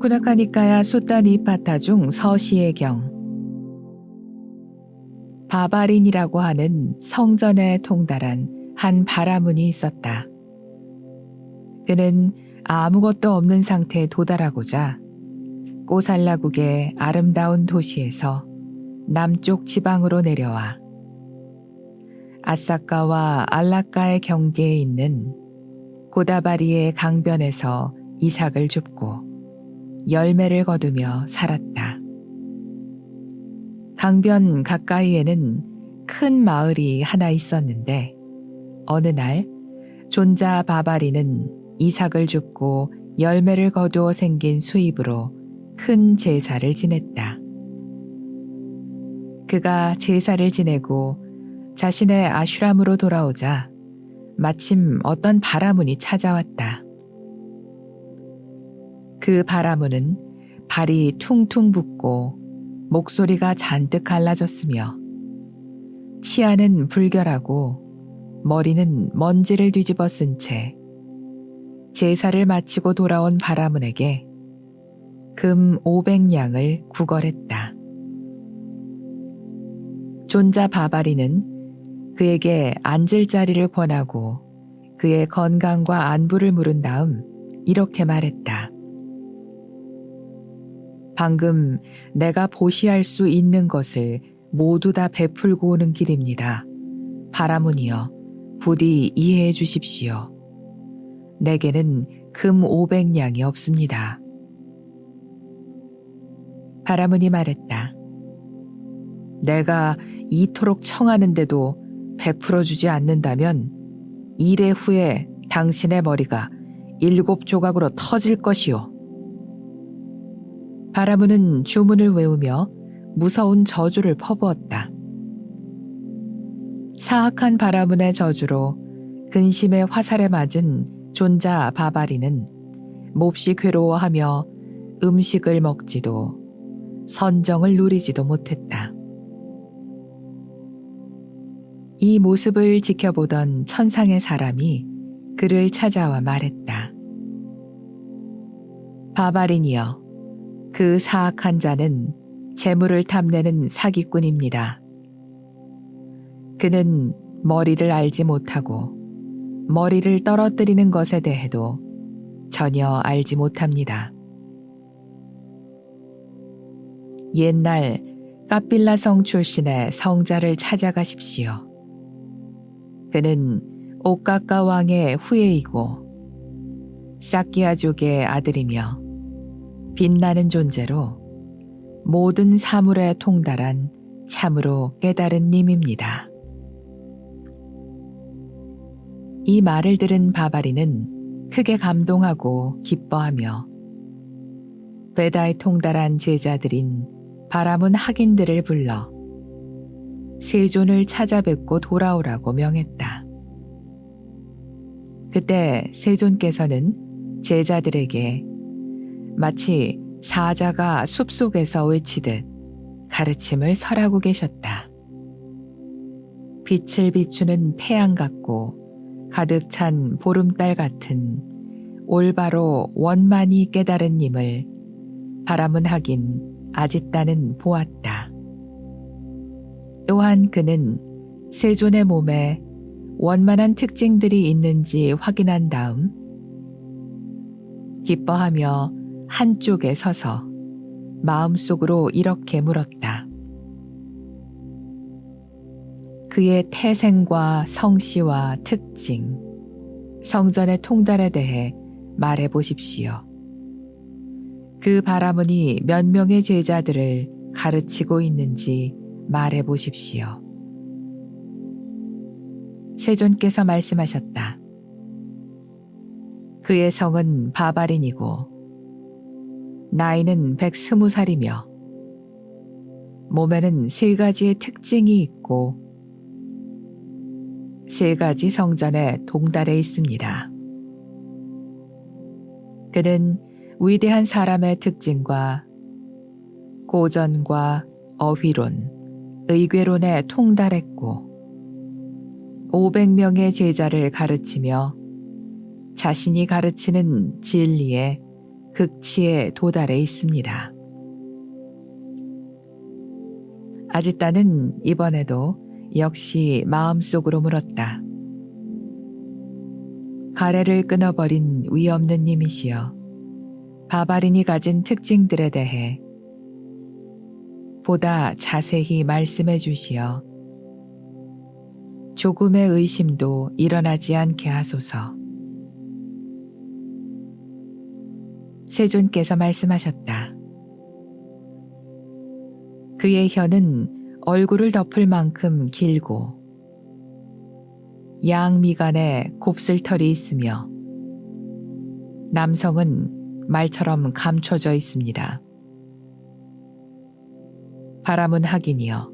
쿠나카니카야 수타니파타 중 서시의 경. 바바린이라고 하는 성전에 통달한 한 바라문이 있었다. 그는 아무것도 없는 상태에 도달하고자 꼬살라국의 아름다운 도시에서 남쪽 지방으로 내려와 아사카와 알라카의 경계에 있는 고다바리의 강변에서 이삭을 줍고 열매를 거두며 살았다. 강변 가까이에는 큰 마을이 하나 있었는데 어느 날 존자 바바리는 이삭을 줍고 열매를 거두어 생긴 수입으로 큰 제사를 지냈다. 그가 제사를 지내고 자신의 아슈람으로 돌아오자 마침 어떤 바라문이 찾아왔다. 그 바라문은 발이 퉁퉁 붓고 목소리가 잔뜩 갈라졌으며 치아는 불결하고 머리는 먼지를 뒤집어 쓴 채 제사를 마치고 돌아온 바라문에게 금 500냥을 구걸했다. 존자 바바리는 그에게 앉을 자리를 권하고 그의 건강과 안부를 물은 다음 이렇게 말했다. 방금 내가 보시할 수 있는 것을 모두 다 베풀고 오는 길입니다. 바라문이여, 부디 이해해 주십시오. 내게는 금 500냥이 없습니다. 바라문이 말했다. 내가 이토록 청하는데도 베풀어 주지 않는다면 2례 후에 당신의 머리가 7조각으로 터질 것이요. 바라문은 주문을 외우며 무서운 저주를 퍼부었다. 사악한 바라문의 저주로 근심의 화살에 맞은 존자 바바리는 몹시 괴로워하며 음식을 먹지도 선정을 누리지도 못했다. 이 모습을 지켜보던 천상의 사람이 그를 찾아와 말했다. 바바린이여, 그 사악한 자는 재물을 탐내는 사기꾼입니다. 그는 머리를 알지 못하고 머리를 떨어뜨리는 것에 대해도 전혀 알지 못합니다. 옛날 까빌라 성 출신의 성자를 찾아가십시오. 그는 오카카 왕의 후예이고 사키아족의 아들이며 빛나는 존재로 모든 사물에 통달한 참으로 깨달은 님입니다. 이 말을 들은 바바리는 크게 감동하고 기뻐하며 베다에 통달한 제자들인 바라문 학인들을 불러 세존을 찾아뵙고 돌아오라고 명했다. 그때 세존께서는 제자들에게 마치 사자가 숲속에서 외치듯 가르침을 설하고 계셨다. 빛을 비추는 태양 같고 가득 찬 보름달 같은 올바로 원만히 깨달은 님을 바라문 학인 아짓다는 보았다. 또한 그는 세존의 몸에 원만한 특징들이 있는지 확인한 다음 기뻐하며 한쪽에 서서 마음속으로 이렇게 물었다. 그의 태생과 성씨와 특징, 성전의 통달에 대해 말해 보십시오. 그 바라문이 몇 명의 제자들을 가르치고 있는지 말해 보십시오. 세존께서 말씀하셨다. 그의 성은 바바린이고 나이는 120살이며 몸에는 3가지의 특징이 있고 3가지 성전에 동달해 있습니다. 그는 위대한 사람의 특징과 고전과 어휘론, 의궤론에 통달했고 500명의 제자를 가르치며 자신이 가르치는 진리에 극치에 도달해 있습니다. 아지따는 이번에도 역시 마음속으로 물었다. 가래를 끊어버린 위없는 님이시여, 바바린이 가진 특징들에 대해 보다 자세히 말씀해 주시어 조금의 의심도 일어나지 않게 하소서. 세존께서 말씀하셨다. 그의 혀는 얼굴을 덮을 만큼 길고 양미간에 곱슬털이 있으며 남성은 말처럼 감춰져 있습니다. 바람은 하긴이여.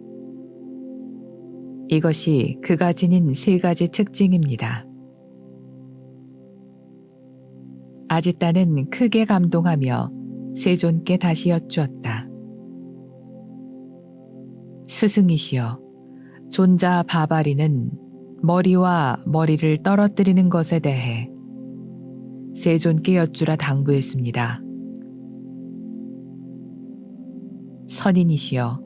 이것이 그가 지닌 세 가지 특징입니다. 아지따는 크게 감동하며 세존께 다시 여쭈었다. 스승이시여, 존자 바바리는 머리와 머리를 떨어뜨리는 것에 대해 세존께 여쭈라 당부했습니다. 선인이시여,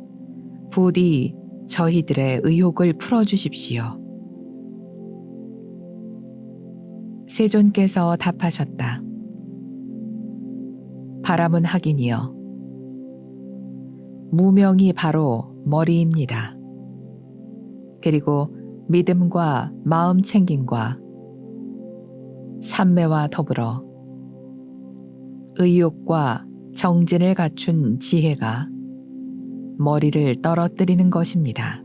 부디 저희들의 의혹을 풀어주십시오. 세존께서 답하셨다. 바람은 하긴이여. 무명이 바로 머리입니다. 그리고 믿음과 마음 챙김과 삼매와 더불어 의욕과 정진을 갖춘 지혜가 머리를 떨어뜨리는 것입니다.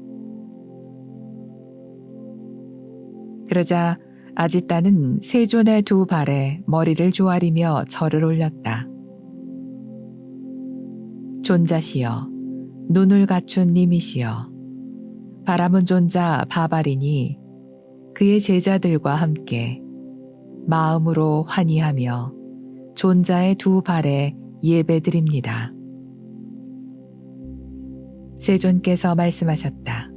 그러자 아지따는 세존의 두 발에 머리를 조아리며 절을 올렸다. 존자시여, 눈을 갖춘 님이시여, 바라문 존자 바바린이 그의 제자들과 함께 마음으로 환희하며 존자의 두 발에 예배드립니다. 세존께서 말씀하셨다.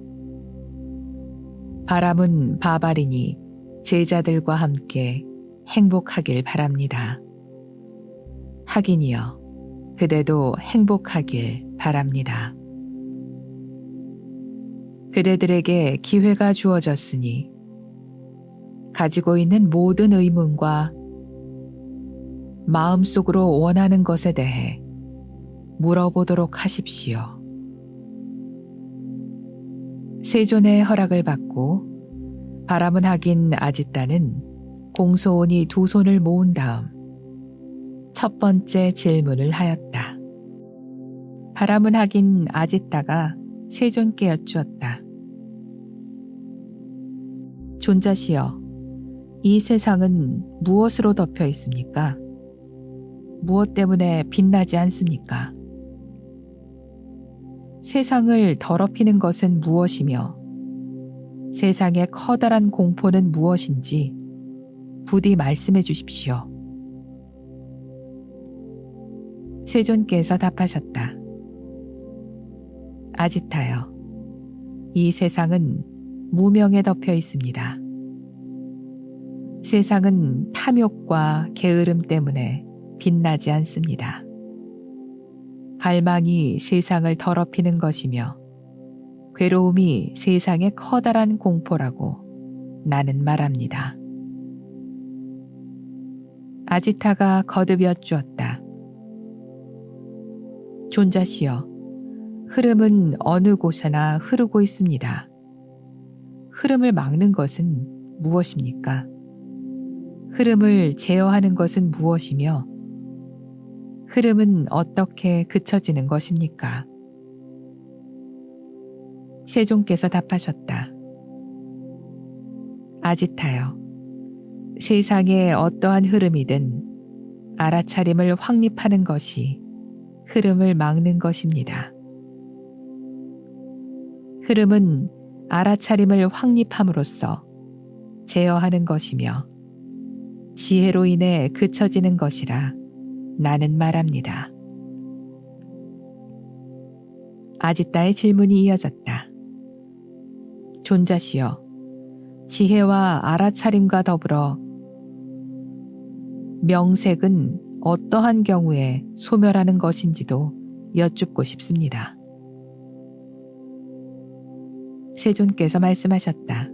바라문 바바린이 제자들과 함께 행복하길 바랍니다. 하긴이여, 그대도 행복하길 바랍니다. 그대들에게 기회가 주어졌으니 가지고 있는 모든 의문과 마음속으로 원하는 것에 대해 물어보도록 하십시오. 세존의 허락을 받고 바람은 하긴 아지따는 공소원이 두 손을 모은 다음 첫 번째 질문을 하였다. 바람은 하긴 아지따가 세존께 여쭈었다. 존자시여, 이 세상은 무엇으로 덮여 있습니까? 무엇 때문에 빛나지 않습니까? 세상을 더럽히는 것은 무엇이며 세상의 커다란 공포는 무엇인지 부디 말씀해 주십시오. 세존께서 답하셨다. 아지타여, 이 세상은 무명에 덮여 있습니다. 세상은 탐욕과 게으름 때문에 빛나지 않습니다. 갈망이 세상을 더럽히는 것이며 괴로움이 세상의 커다란 공포라고 나는 말합니다. 아지타가 거듭 여쭈었다. 존자시여, 흐름은 어느 곳에나 흐르고 있습니다. 흐름을 막는 것은 무엇입니까? 흐름을 제어하는 것은 무엇이며 흐름은 어떻게 그쳐지는 것입니까? 세존께서 답하셨다. 아지타여, 세상의 어떠한 흐름이든 알아차림을 확립하는 것이 흐름을 막는 것입니다. 흐름은 알아차림을 확립함으로써 제어하는 것이며 지혜로 인해 그쳐지는 것이라 나는 말합니다. 아지따의 질문이 이어졌다. 존자시여, 지혜와 알아차림과 더불어 명색은 어떠한 경우에 소멸하는 것인지도 여쭙고 싶습니다. 세존께서 말씀하셨다.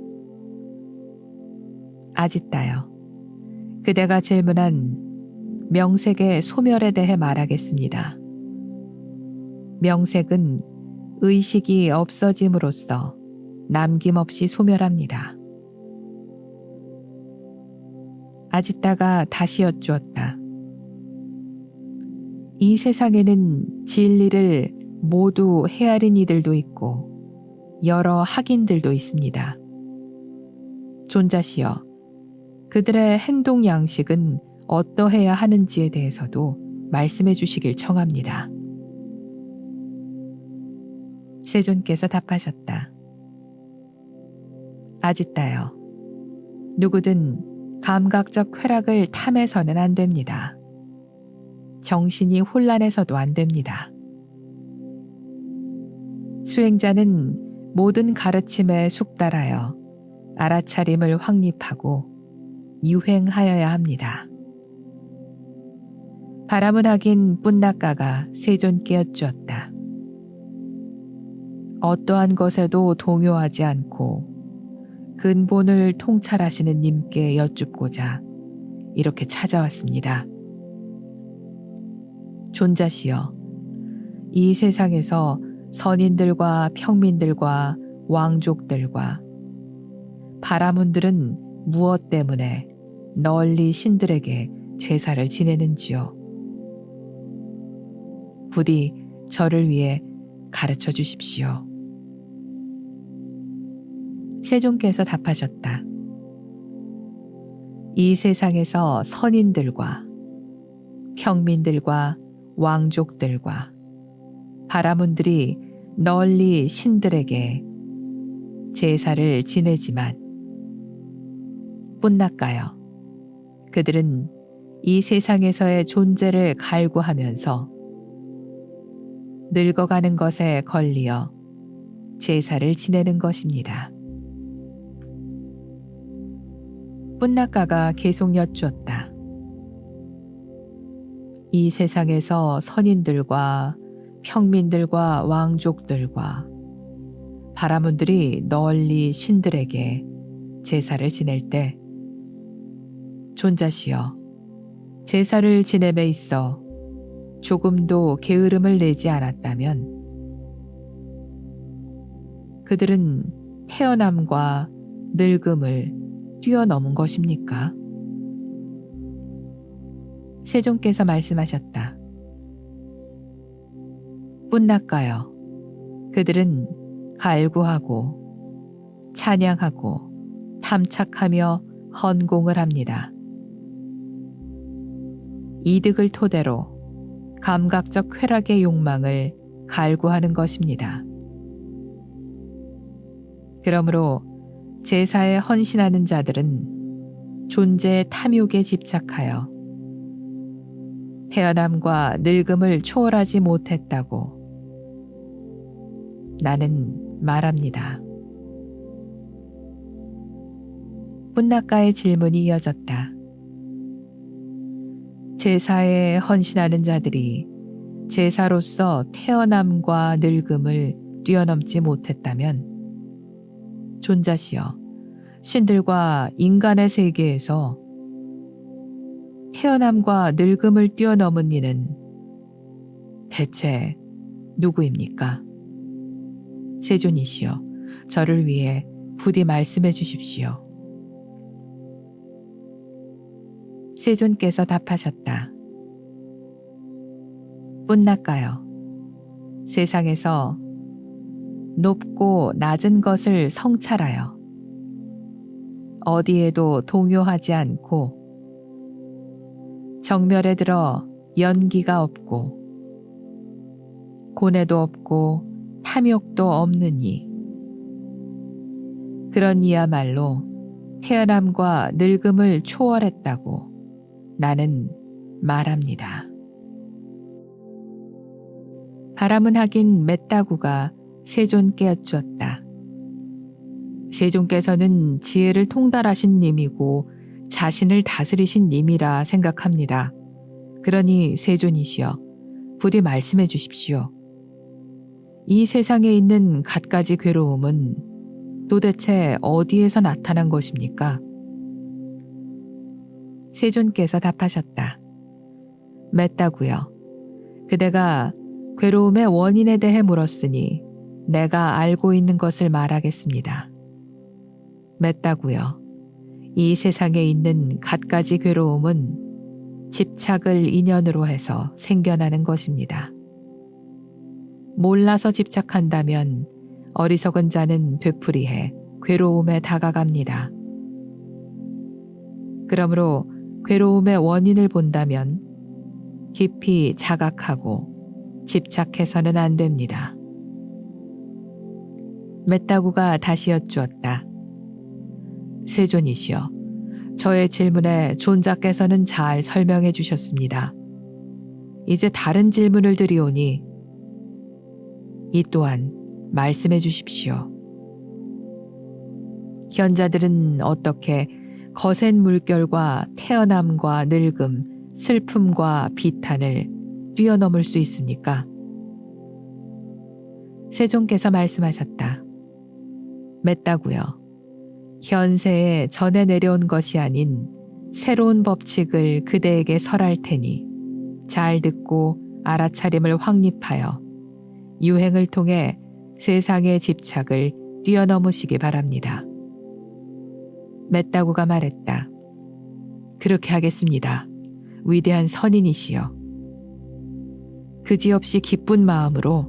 아짓다여, 그대가 질문한 명색의 소멸에 대해 말하겠습니다. 명색은 의식이 없어짐으로써 남김없이 소멸합니다. 아짓다가 다시 여쭈었다. 이 세상에는 진리를 모두 헤아린 이들도 있고 여러 학인들도 있습니다. 존자시여, 그들의 행동 양식은 어떠해야 하는지에 대해서도 말씀해 주시길 청합니다. 세존께서 답하셨다. 아짓다여, 누구든 감각적 쾌락을 탐해서는 안 됩니다. 정신이 혼란해서도 안 됩니다. 수행자는 모든 가르침에 숙달하여 알아차림을 확립하고 유행하여야 합니다. 바라문학인 뿐낙가가 세존께 여쭈었다. 어떠한 것에도 동요하지 않고 근본을 통찰하시는 님께 여쭙고자 이렇게 찾아왔습니다. 존자시여, 이 세상에서 선인들과 평민들과 왕족들과 바라문들은 무엇 때문에 널리 신들에게 제사를 지내는지요? 부디 저를 위해 가르쳐 주십시오. 세존께서 답하셨다. 이 세상에서 선인들과 평민들과 왕족들과 바라문들이 널리 신들에게 제사를 지내지만 뿐낙가여, 그들은 이 세상에서의 존재를 갈구하면서 늙어가는 것에 걸리어 제사를 지내는 것입니다. 뿐낙가가 계속 여쭈었다. 이 세상에서 선인들과 평민들과 왕족들과 바라문들이 널리 신들에게 제사를 지낼 때 존자시여, 제사를 지냄에 있어 조금도 게으름을 내지 않았다면 그들은 태어남과 늙음을 뛰어넘은 것입니까? 세존께서 말씀하셨다. 뿐낙가여, 그들은 갈구하고 찬양하고 탐착하며 헌공을 합니다. 이득을 토대로 감각적 쾌락의 욕망을 갈구하는 것입니다. 그러므로 제사에 헌신하는 자들은 존재의 탐욕에 집착하여 태어남과 늙음을 초월하지 못했다고 나는 말합니다. 뿐낙가의 질문이 이어졌다. 제사에 헌신하는 자들이 제사로서 태어남과 늙음을 뛰어넘지 못했다면 존자시여, 신들과 인간의 세계에서 태어남과 늙음을 뛰어넘은 이는 대체 누구입니까? 세존이시여, 저를 위해 부디 말씀해 주십시오. 세존께서 답하셨다. 뿐낙가여, 세상에서 높고 낮은 것을 성찰하여 어디에도 동요하지 않고 정멸에 들어 연기가 없고 고뇌도 없고 탐욕도 없는 이, 그런 이야말로 태어남과 늙음을 초월했다고 나는 말합니다. 바라문학인 메따구가 세존께 여쭈었다. 세존께서는 지혜를 통달하신 님이고 자신을 다스리신 님이라 생각합니다. 그러니 세존이시여 부디 말씀해 주십시오. 이 세상에 있는 갖가지 괴로움은 도대체 어디에서 나타난 것입니까? 세존께서 답하셨다. 맺다구여. 그대가 괴로움의 원인에 대해 물었으니 내가 알고 있는 것을 말하겠습니다. 맺다구여. 이 세상에 있는 갖가지 괴로움은 집착을 인연으로 해서 생겨나는 것입니다. 몰라서 집착한다면 어리석은 자는 되풀이해 괴로움에 다가갑니다. 그러므로 괴로움의 원인을 본다면 깊이 자각하고 집착해서는 안 됩니다. 맷다구가 다시 여쭈었다. 세존이시여, 저의 질문에 존자께서는 잘 설명해 주셨습니다. 이제 다른 질문을 드리오니 이 또한 말씀해 주십시오. 현자들은 어떻게 거센 물결과 태어남과 늙음, 슬픔과 비탄을 뛰어넘을 수 있습니까? 세존께서 말씀하셨다. 맺다구여. 현세에 전에 내려온 것이 아닌 새로운 법칙을 그대에게 설할 테니 잘 듣고 알아차림을 확립하여 유행을 통해 세상의 집착을 뛰어넘으시기 바랍니다. 맷다구가 말했다. 그렇게 하겠습니다. 위대한 선인이시여. 그지없이 기쁜 마음으로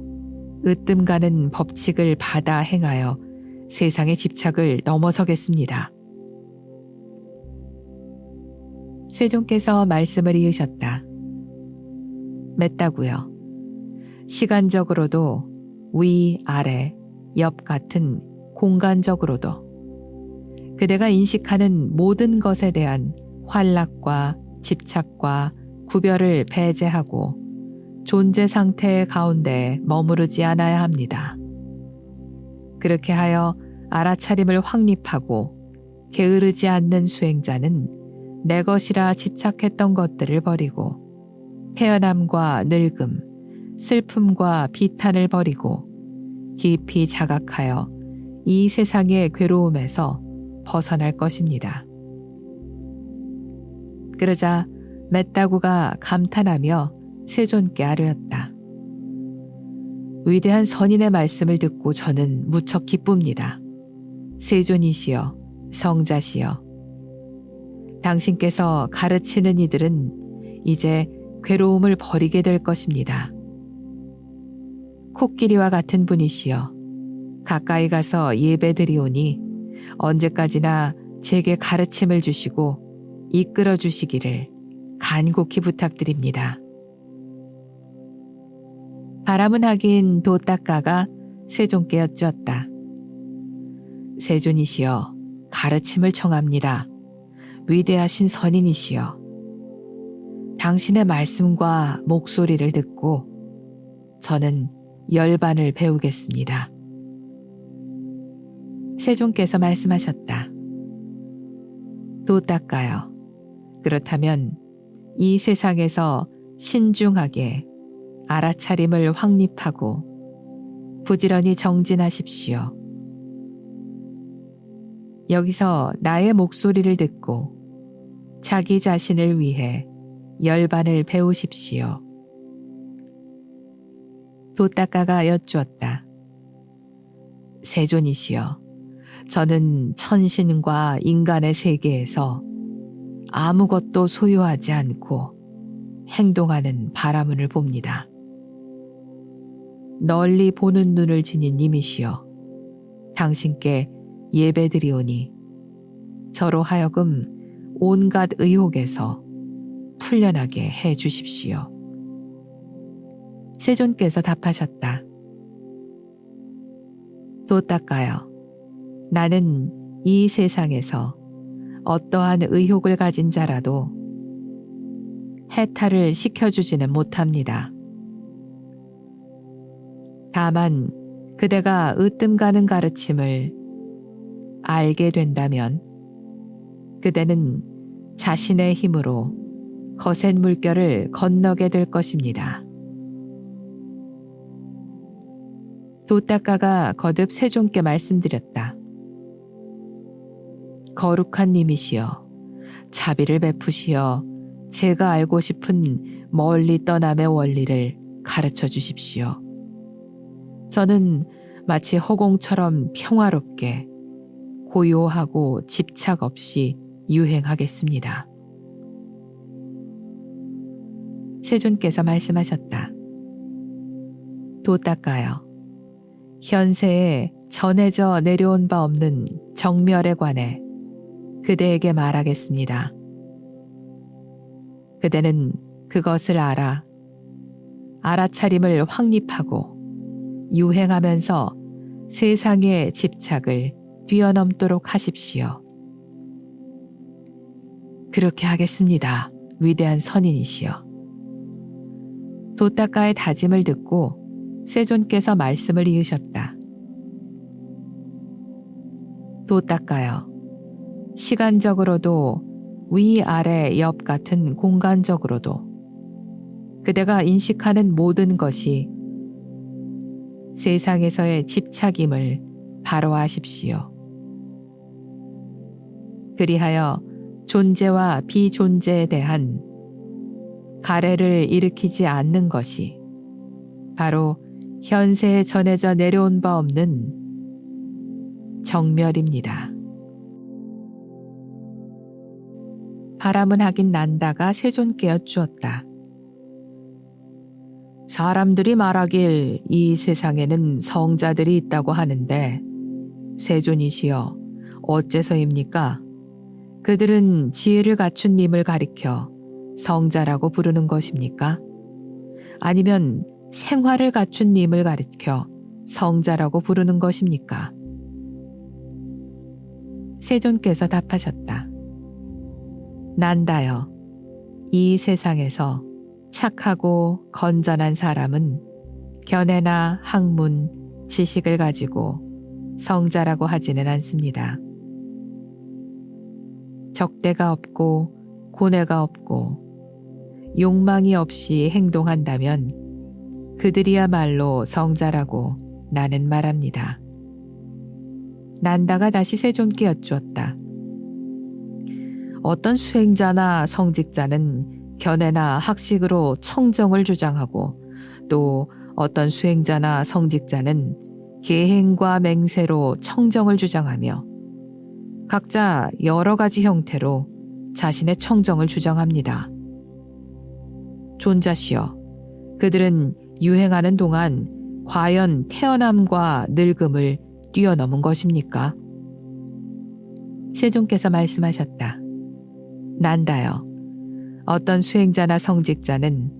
으뜸가는 법칙을 받아 행하여 세상의 집착을 넘어서겠습니다. 세존께서 말씀을 이으셨다. 맷다구여. 시간적으로도 위, 아래, 옆 같은 공간적으로도 그대가 인식하는 모든 것에 대한 환락과 집착과 구별을 배제하고 존재 상태 가운데 머무르지 않아야 합니다. 그렇게 하여 알아차림을 확립하고 게으르지 않는 수행자는 내 것이라 집착했던 것들을 버리고 태어남과 늙음, 슬픔과 비탄을 버리고 깊이 자각하여 이 세상의 괴로움에서 벗어날 것입니다. 그러자 맷다구가 감탄하며 세존께 아뢰었다. 위대한 선인의 말씀을 듣고 저는 무척 기쁩니다. 세존이시여, 성자시여. 당신께서 가르치는 이들은 이제 괴로움을 버리게 될 것입니다. 코끼리와 같은 분이시여, 가까이 가서 예배드리오니 언제까지나 제게 가르침을 주시고 이끌어 주시기를 간곡히 부탁드립니다. 바람은 하긴 도닦아가 세존께 여쭈었다. 세존이시여, 가르침을 청합니다. 위대하신 선인이시여. 당신의 말씀과 목소리를 듣고 저는 열반을 배우겠습니다. 세존께서 말씀하셨다. 도닦아요. 그렇다면 이 세상에서 신중하게 알아차림을 확립하고 부지런히 정진하십시오. 여기서 나의 목소리를 듣고 자기 자신을 위해 열반을 배우십시오. 도닦아가 여쭈었다. 세존이시여, 저는 천신과 인간의 세계에서 아무것도 소유하지 않고 행동하는 바라문을 봅니다. 널리 보는 눈을 지닌 님이시여, 당신께 예배드리오니 저로 하여금 온갖 의혹에서 풀려나게 해 주십시오. 세존께서 답하셨다. 도닦아요. 나는 이 세상에서 어떠한 의혹을 가진 자라도 해탈을 시켜주지는 못합니다. 다만 그대가 으뜸가는 가르침을 알게 된다면 그대는 자신의 힘으로 거센 물결을 건너게 될 것입니다. 도닦아가 거듭 세존께 말씀드렸다. 거룩한 님이시여, 자비를 베푸시어 제가 알고 싶은 멀리 떠남의 원리를 가르쳐 주십시오. 저는 마치 허공처럼 평화롭게 고요하고 집착 없이 유행하겠습니다. 세존께서 말씀하셨다. 도닦아여, 현세에 전해져 내려온 바 없는 정멸에 관해 그대에게 말하겠습니다. 그대는 그것을 알아차림을 확립하고 유행하면서 세상의 집착을 뛰어넘도록 하십시오. 그렇게 하겠습니다. 위대한 선인이시여. 도닦아의 다짐을 듣고 세존께서 말씀을 이으셨다. 도닦아여, 시간적으로도 위아래 옆 같은 공간적으로도 그대가 인식하는 모든 것이 세상에서의 집착임을 바로 아십시오. 그리하여 존재와 비존재에 대한 가래를 일으키지 않는 것이 바로 현세에 전해져 내려온 바 없는 정멸입니다. 바람은 하긴 난다가 세존께 여쭈었다. 사람들이 말하길 이 세상에는 성자들이 있다고 하는데 세존이시여, 어째서입니까? 그들은 지혜를 갖춘 님을 가리켜 성자라고 부르는 것입니까? 아니면 생활을 갖춘 님을 가리켜 성자라고 부르는 것입니까? 세존께서 답하셨다. 난다여, 이 세상에서 착하고 건전한 사람은 견해나 학문, 지식을 가지고 성자라고 하지는 않습니다. 적대가 없고 고뇌가 없고 욕망이 없이 행동한다면 그들이야말로 성자라고 나는 말합니다. 난다가 다시 세존께 여쭈었다. 어떤 수행자나 성직자는 견해나 학식으로 청정을 주장하고 또 어떤 수행자나 성직자는 계행과 맹세로 청정을 주장하며 각자 여러 가지 형태로 자신의 청정을 주장합니다. 존자시여, 그들은 유행하는 동안 과연 태어남과 늙음을 뛰어넘은 것입니까? 세존께서 말씀하셨다. 난다여, 어떤 수행자나 성직자는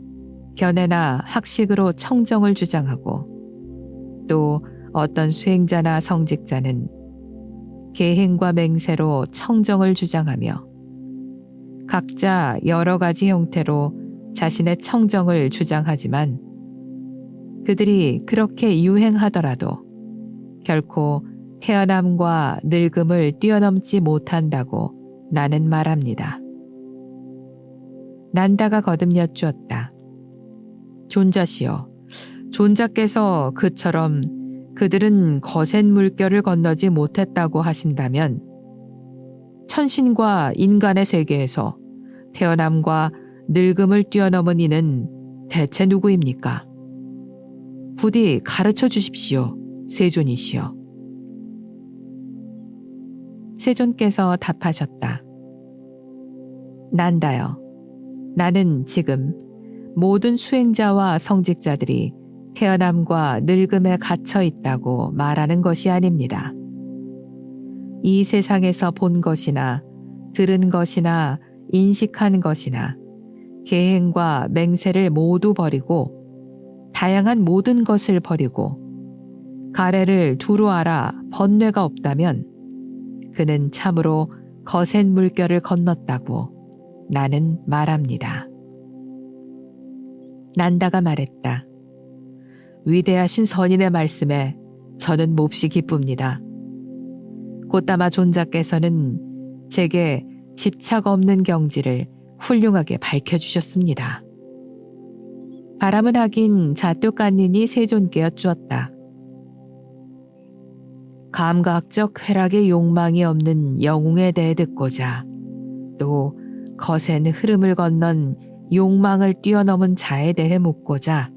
견해나 학식으로 청정을 주장하고 또 어떤 수행자나 성직자는 계행과 맹세로 청정을 주장하며 각자 여러 가지 형태로 자신의 청정을 주장하지만 그들이 그렇게 유행하더라도 결코 태어남과 늙음을 뛰어넘지 못한다고 나는 말합니다. 난다가 거듭 여쭈었다. 존자시여, 존자께서 그처럼 그들은 거센 물결을 건너지 못했다고 하신다면 천신과 인간의 세계에서 태어남과 늙음을 뛰어넘은 이는 대체 누구입니까? 부디 가르쳐 주십시오, 세존이시여. 세존께서 답하셨다. 난다여, 나는 지금 모든 수행자와 성직자들이 태어남과 늙음에 갇혀 있다고 말하는 것이 아닙니다. 이 세상에서 본 것이나 들은 것이나 인식한 것이나 계행과 맹세를 모두 버리고 다양한 모든 것을 버리고 가래를 두루 알아 번뇌가 없다면 그는 참으로 거센 물결을 건넜다고 나는 말합니다. 난다가 말했다. 위대하신 선인의 말씀에 저는 몹시 기쁩니다. 곧다마 존자께서는 제게 집착 없는 경지를 훌륭하게 밝혀주셨습니다. 바람은 하긴 자뚜깐닌이 세존께 여쭈었다. 감각적 쾌락의 욕망이 없는 영웅에 대해 듣고자, 또 거센 흐름을 건넌 욕망을 뛰어넘은 자에 대해 묻고자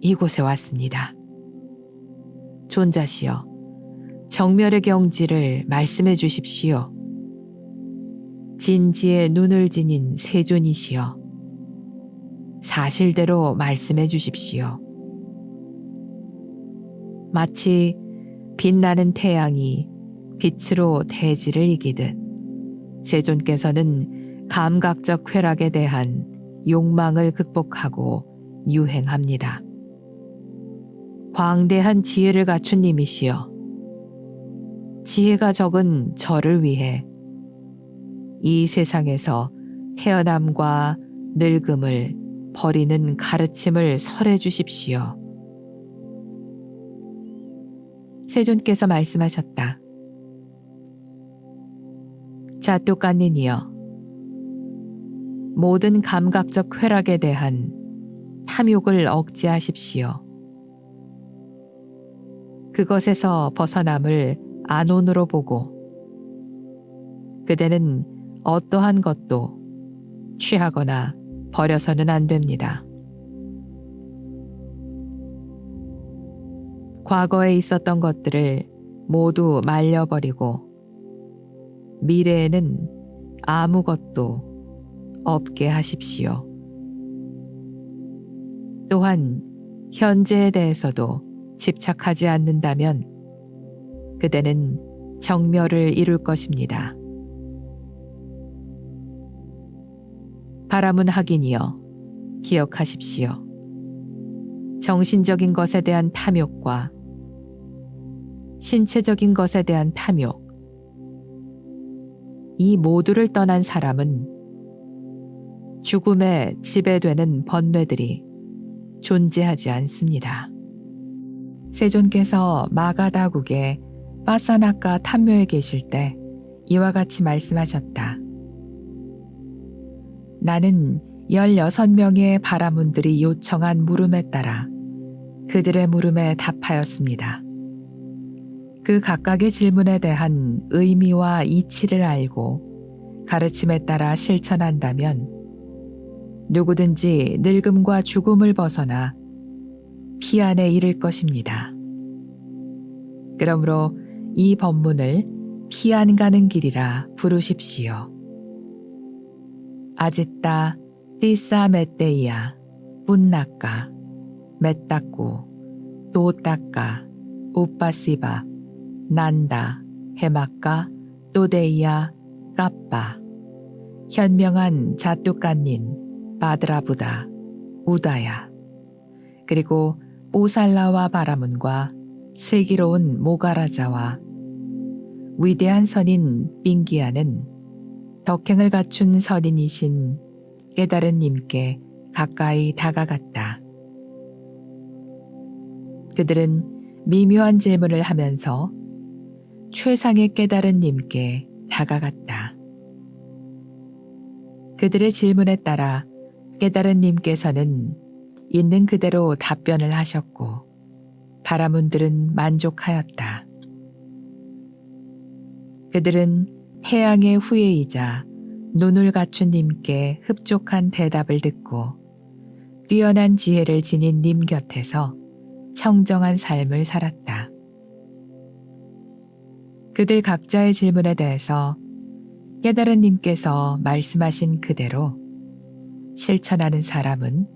이곳에 왔습니다. 존자시여, 정멸의 경지를 말씀해 주십시오. 진지의 눈을 지닌 세존이시여, 사실대로 말씀해 주십시오. 마치 빛나는 태양이 빛으로 대지를 이기듯 세존께서는 감각적 쾌락에 대한 욕망을 극복하고 유행합니다. 광대한 지혜를 갖춘 님이시여, 지혜가 적은 저를 위해 이 세상에서 태어남과 늙음을 버리는 가르침을 설해 주십시오. 세존께서 말씀하셨다. 자뚜깐닌이여, 모든 감각적 쾌락에 대한 탐욕을 억제하십시오. 그것에서 벗어남을 안온으로 보고 그대는 어떠한 것도 취하거나 버려서는 안 됩니다. 과거에 있었던 것들을 모두 말려버리고 미래에는 아무것도 없게 하십시오. 또한 현재에 대해서도 집착하지 않는다면 그대는 정멸을 이룰 것입니다. 바람은 하긴이여, 기억하십시오. 정신적인 것에 대한 탐욕과 신체적인 것에 대한 탐욕, 이 모두를 떠난 사람은 죽음에 지배되는 번뇌들이 존재하지 않습니다. 세존께서 마가다국의 빠사나카 탐묘에 계실 때 이와 같이 말씀하셨다. 나는 16명의 바라문들이 요청한 물음에 따라 그들의 물음에 답하였습니다. 그 각각의 질문에 대한 의미와 이치를 알고 가르침에 따라 실천한다면 누구든지 늙음과 죽음을 벗어나 피안에 이를 것입니다. 그러므로 이 법문을 피안 가는 길이라 부르십시오. 아지따 띠싸 메떼이야 뿐나까 메따꾸 또따까 우빠시바 난다 해마까 또데이야 까빠 현명한 자뚜깐닌 바드라부다 우다야, 그리고 오살라와 바라문과 슬기로운 모가라자와 위대한 선인 빙기야는 덕행을 갖춘 선인이신 깨달은 님께 가까이 다가갔다. 그들은 미묘한 질문을 하면서 최상의 깨달은 님께 다가갔다. 그들의 질문에 따라 깨달은 님께서는 있는 그대로 답변을 하셨고 바라문들은 만족하였다. 그들은 태양의 후예이자 눈을 갖춘 님께 흡족한 대답을 듣고 뛰어난 지혜를 지닌 님 곁에서 청정한 삶을 살았다. 그들 각자의 질문에 대해서 깨달은 님께서 말씀하신 그대로 실천하는 사람은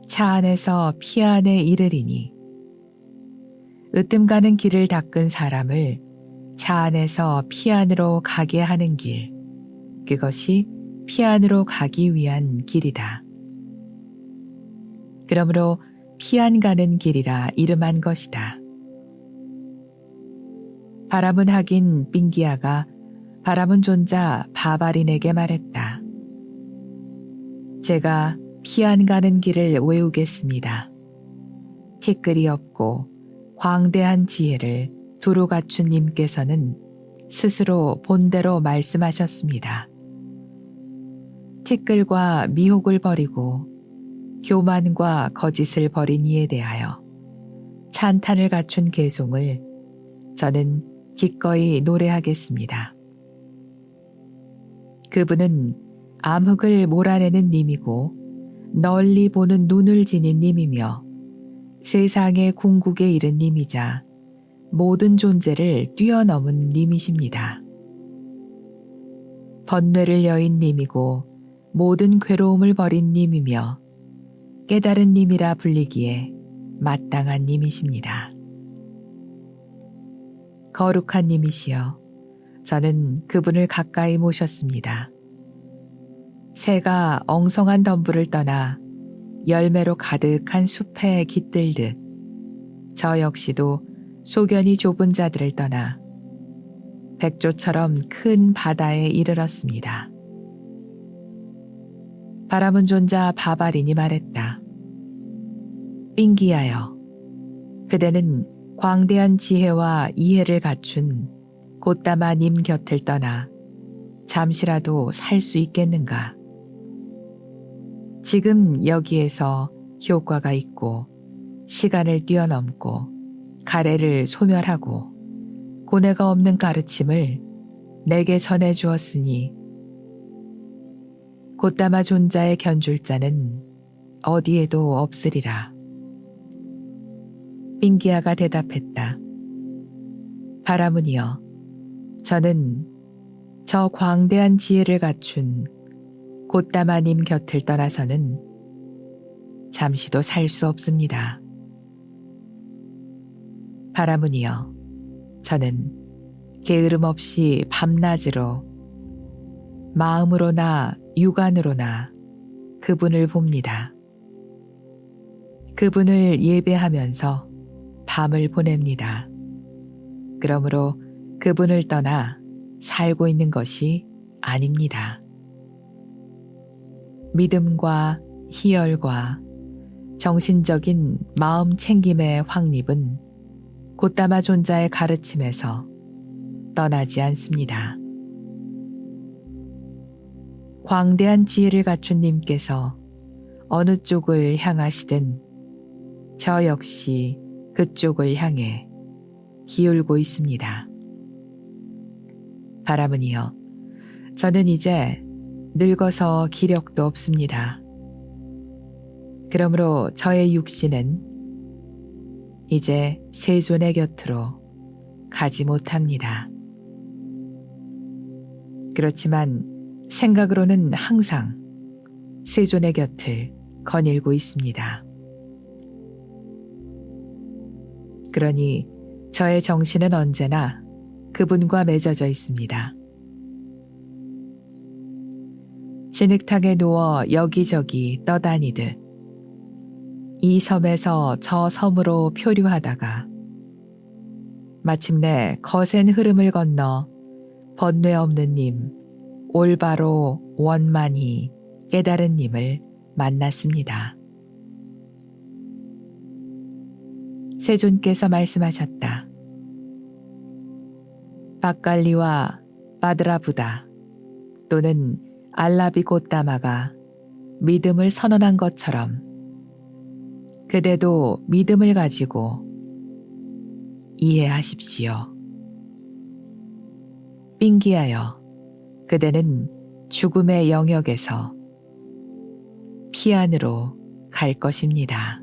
차 안에서 피 안에 이르리니, 으뜸 가는 길을 닦은 사람을 차 안에서 피 안으로 가게 하는 길, 그것이 피 안으로 가기 위한 길이다. 그러므로 피 안 가는 길이라 이름한 것이다. 바라문 하긴 빙기야가 바라문 존자 바바린에게 말했다. 제가 피 안 가는 길을 외우겠습니다. 티끌이 없고 광대한 지혜를 두루 갖춘 님께서는 스스로 본대로 말씀하셨습니다. 티끌과 미혹을 버리고 교만과 거짓을 버린 이에 대하여 찬탄을 갖춘 계송을 저는 기꺼이 노래하겠습니다. 그분은 암흑을 몰아내는 님이고 널리 보는 눈을 지닌 님이며 세상의 궁극에 이른 님이자 모든 존재를 뛰어넘은 님이십니다. 번뇌를 여인 님이고 모든 괴로움을 버린 님이며 깨달은 님이라 불리기에 마땅한 님이십니다. 거룩한 님이시여 저는 그분을 가까이 모셨습니다. 새가 엉성한 덤불을 떠나 열매로 가득한 숲에 깃들듯 저 역시도 소견이 좁은 자들을 떠나 백조처럼 큰 바다에 이르렀습니다. 바라문 존자 바바린이 말했다. 빙기하여 그대는 광대한 지혜와 이해를 갖춘 곧다마 님 곁을 떠나 잠시라도 살 수 있겠는가? 지금 여기에서 효과가 있고 시간을 뛰어넘고 가래를 소멸하고 고뇌가 없는 가르침을 내게 전해주었으니 곧다마 존자의 견줄 자는 어디에도 없으리라. 빙기아가 대답했다. 바라문이여 저는 저 광대한 지혜를 갖춘 곧다마님 곁을 떠나서는 잠시도 살 수 없습니다. 바라문이여 저는 게으름 없이 밤낮으로 마음으로나 육안으로나 그분을 봅니다. 그분을 예배하면서 밤을 보냅니다. 그러므로 그분을 떠나 살고 있는 것이 아닙니다. 믿음과 희열과 정신적인 마음 챙김의 확립은 곧다마 존자의 가르침에서 떠나지 않습니다. 광대한 지혜를 갖춘 님께서 어느 쪽을 향하시든 저 역시 그쪽을 향해 기울고 있습니다. 바라문이여 저는 이제 늙어서 기력도 없습니다. 그러므로 저의 육신은 이제 세존의 곁으로 가지 못합니다. 그렇지만 생각으로는 항상 세존의 곁을 거닐고 있습니다. 그러니 저의 정신은 언제나 그분과 맺어져 있습니다. 진흙탕에 누워 여기저기 떠다니듯 이 섬에서 저 섬으로 표류하다가 마침내 거센 흐름을 건너 번뇌 없는 님, 올바로 원만히 깨달은 님을 만났습니다. 세존께서 말씀하셨다. 박갈리와 바드라부다 또는 알라비 곧다마가 믿음을 선언한 것처럼 그대도 믿음을 가지고 이해하십시오. 빙기하여 그대는 죽음의 영역에서 피 안으로 갈 것입니다.